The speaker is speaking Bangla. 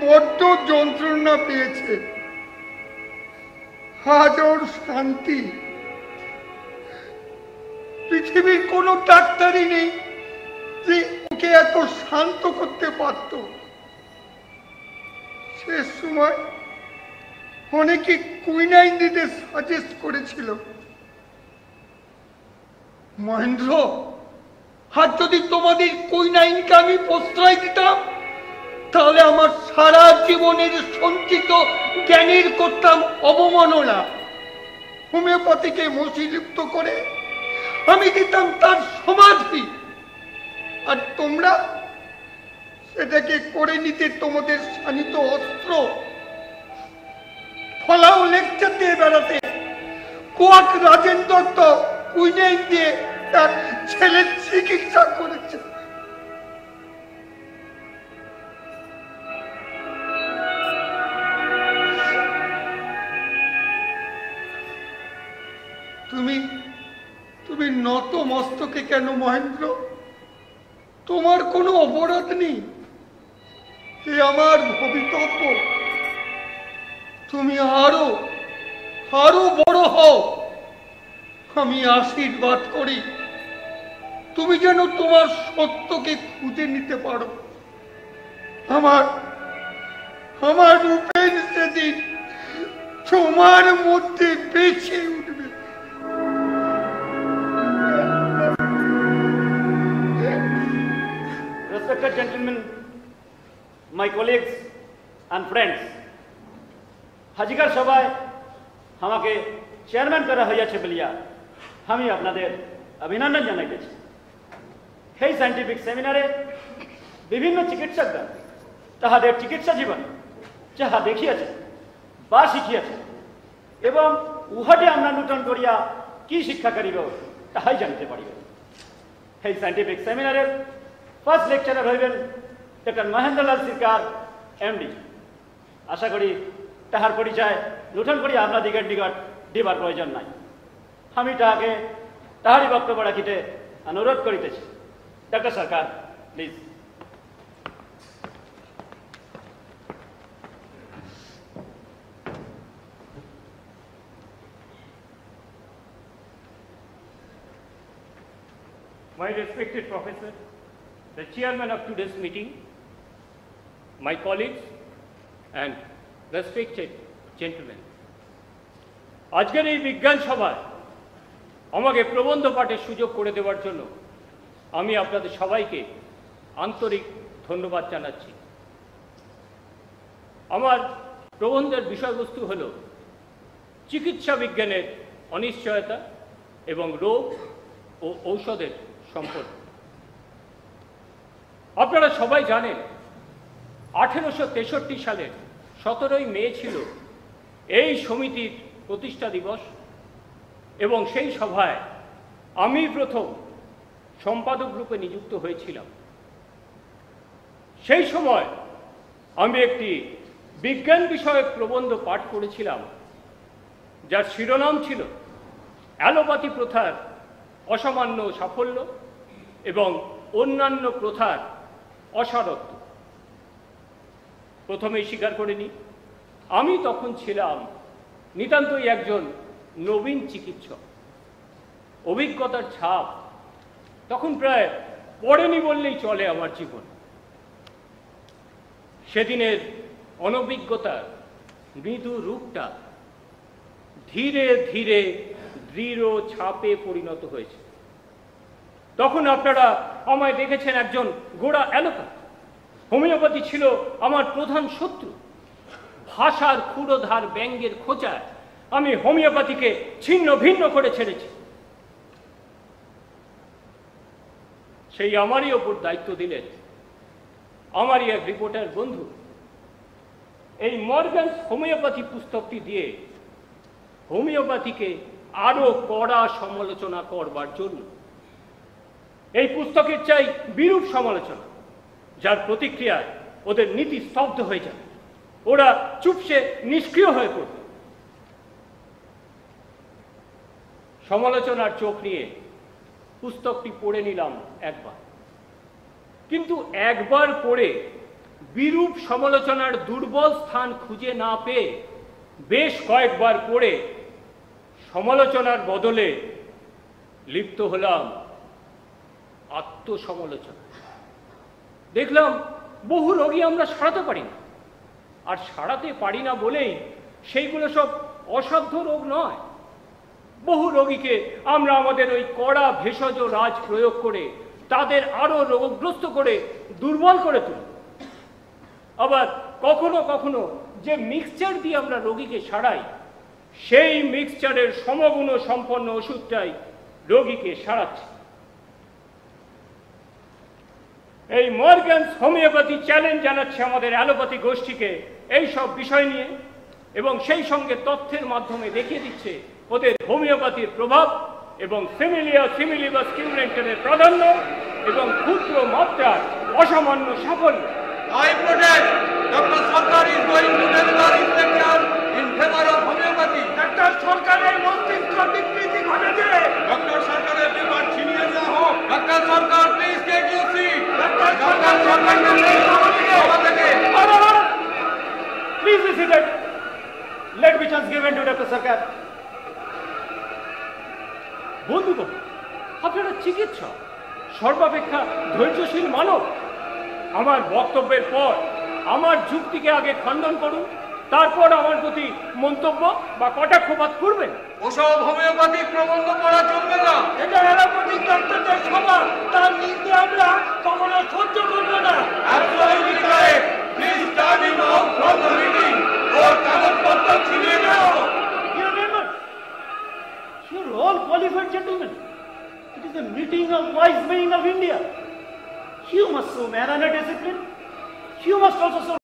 বড্ড যন্ত্রণা পেয়েছে, আজ ওর শান্তি। পৃথিবীর কোনো ডাক্তারই নেই যে ওকে এত শান্ত করতে পারত। শেষ সময় অনেকে কুইনাইন দিতে সাজেস্ট করেছিল। মহেন্দ্র, আর যদি তোমাদের কুইনাইনকে আমি প্রশ্রয় দিতাম, তাহলে আমার সারা জীবনের সঞ্চিত জ্ঞানের করতাম অবমাননা। হোমিওপ্যাথিকে মসিযুক্ত করে আমি দিতাম তার সমাধি, আর তোমরা সেটাকে করে নিতে তোমাদের শানিত অস্ত্র। ফলাও লেকচার দিয়ে বেড়াতে কোয়াক রাজেন্দ্র দত্ত কুইনাইন দিয়ে তার ছেলের চিকিৎসা করেছে। তুমি নত মস্তকে কেন মহেন্দ্র? তোমার কোনো অপরাধ নেই, এ আমার ভবিতব্য। তুমি আরো আরো বড় হও, আমি আশীর্বাদ করি। তুমি যেন তোমার সত্যকে খুঁজে নিতে পারো। আমার রূপের সেদিন তোমার মধ্যে বেঁচে উঠবে। Respected gentlemen, my colleagues and friends, হাজিকার সভায় আমাকে চেয়ারম্যান করা হইয়াছে বলিয়া আমি আপনাদের অভিনন্দন জানাইতেছি। এই সায়েন্টিফিক সেমিনারে বিভিন্ন চিকিৎসকরা তাহাদের চিকিৎসা জীবন যাহা দেখিয়াছে বা শিখিয়াছে এবং উহাটে আমরা নূতন করিয়া কি শিক্ষা করিব তাহাই জানিতে পারিব। এই সায়েন্টিফিক সেমিনারের ফার্স্ট লেকচারার হইবেন ডক্টর মহেন্দ্রলাল সিরকার এমডি। আশা করি তাহার পরিচয় নূতন করিয়া আপনাদিগের নিকট দিবার প্রয়োজন নাই। আমি তাহাকে তাহারই বক্তব্য রাখিতে অনুরোধ করিতেছি। Doctor Sarkar, please. My respected professor, the chairman of today's meeting, my colleagues and respected gentlemen, আজকের এই বিজ্ঞান সভায় আমাকে প্রবন্ধ পাঠের সুযোগ করে দেওয়ার জন্য আমি আপনাদের সবাইকে আন্তরিক ধন্যবাদ জানাচ্ছি। আমার প্রবন্ধের বিষয়বস্তু হল চিকিৎসা বিজ্ঞানের অনিশ্চয়তা এবং রোগ ও ঔষধের সম্পর্ক। আপনারা সবাই জানেন 1863 সালের 17 মে ছিল এই সমিতির প্রতিষ্ঠা দিবস এবং সেই সভায় আমি প্রথম সম্পাদক রূপে নিযুক্ত হয়েছিলাম। সেই সময় আমি একটি বিজ্ঞান বিষয়ক প্রবন্ধ পাঠ করেছিলাম যার শিরোনাম ছিল অ্যালোপ্যাথি প্রথার অসামান্য সাফল্য এবং অন্যান্য প্রথার অসারত্ব। প্রথমেই স্বীকার করে নিই, আমি তখন ছিলাম নিতান্তই একজন নবীন চিকিৎসক। অভিজ্ঞতার ছাপ তখন প্রায় পড়েনি বললেই চলে আমার জীবন। সেদিনের অনভিজ্ঞতার মৃদু রূপটা ধীরে ধীরে দৃঢ় ছাপে পরিণত হয়েছে। তখন আপনারা আমায় দেখেছেন একজন গোড়া অ্যালোপ্যাথ। হোমিওপ্যাথি ছিল আমার প্রধান শত্রু। ভাষার ক্ষুরোধার ব্যঙ্গের খোঁচায় আমি হোমিওপ্যাথিকে ছিন্ন ভিন্ন করে ছেড়েছি। সেই আমারই ওপর দায়িত্ব দিলেন আমারই এক রিপোর্টার বন্ধু এই মর্গানস হোমিওপ্যাথি পুস্তকটি দিয়ে হোমিওপ্যাথিকে আরো কড়া সমালোচনা করবার জন্য। এই পুস্তকের চাই বিরূপ সমালোচনা, যার প্রতিক্রিয়ায় ওদের নীতি স্তব্ধ হয়ে যাবে, ওরা চুপসে নিষ্ক্রিয় হয়ে পড়বে। সমালোচনার চোখ নিয়ে পুস্তকটি পড়ে নিলাম একবার, কিন্তু একবার পড়ে বিরূপ সমালোচনার দুর্বল স্থান খুঁজে না পেয়ে বেশ কয়েকবার পড়ে সমালোচনার বদলে লিপ্ত হলাম আত্মসমালোচনা। দেখলাম বহু রোগী আমরা সারাতে পারি না, আর সারাতে পারি না বলেই সেইগুলো সব অসাধ্য রোগ নয়। বহু রোগীকে আমরা আমাদের ওই কড়া ভেষজ রাজ প্রয়োগ করে তাদের আরো রোগগ্রস্ত করে দুর্বল করে তুলি। আবার কখনো কখনো যে মিক্সচার দিয়ে আমরা রোগীকে সারাই, সেই মিক্সচারের সমগুণ সম্পন্ন ওষুধটাই রোগীকে সারাচ্ছে। এই মর্গ্যানস হোমিওপ্যাথি চ্যালেঞ্জ জানাচ্ছে আমাদের অ্যালোপ্যাথি গোষ্ঠীকে এই সব বিষয় নিয়ে, এবং সেই সঙ্গে তথ্যের মাধ্যমে দেখিয়ে দিচ্ছে ওদের হোমিওপ্যাথির প্রভাব এবং সিমিলিয়া সিমিলিবাস কিউরেন্টের প্রাধান্য এবং ক্ষুদ্র মাত্রার অসামান্য সাফল্য। I protest. Dr. Sarkar is going to deliver his lecture in favor of homeopathy. Dr. সরকারের মস্তিষ্ক বিকৃতি ঘটেছে। Dr. সরকারের বিভাগ ছিনিয়ে নেওয়া হোক। Dr. Sarkar, please take your seat. Dr. Sarkar Please be seated. Let me chance given to Dr. Sarkar. বন্ধুগণ, আপনারা চিকিৎসক, সর্বাপেক্ষা ধৈর্যশীল মানব। আমার বক্তব্যের পর আমার যুক্তিকে আগে খণ্ডন করুন, তারপর আমার প্রতি মন্তব্য বা কটাক্ষপাত করবেন। ওসব হোমিওপ্যাথিক প্রবন্ধ পড়া চলবে না। এটা অ্যালোপ্যাথিক ডাক্তারদের সভা, তার নিন্দে আমরা কখনো সহ্য করব না। Absolutely correct. Please turn him out from the meeting. ওর কাগজপত্র ছিনিয়ে নাও। Dear members, you're all qualified gentlemen. It is a meeting of wise men of India. You must show manner and discipline. You must also show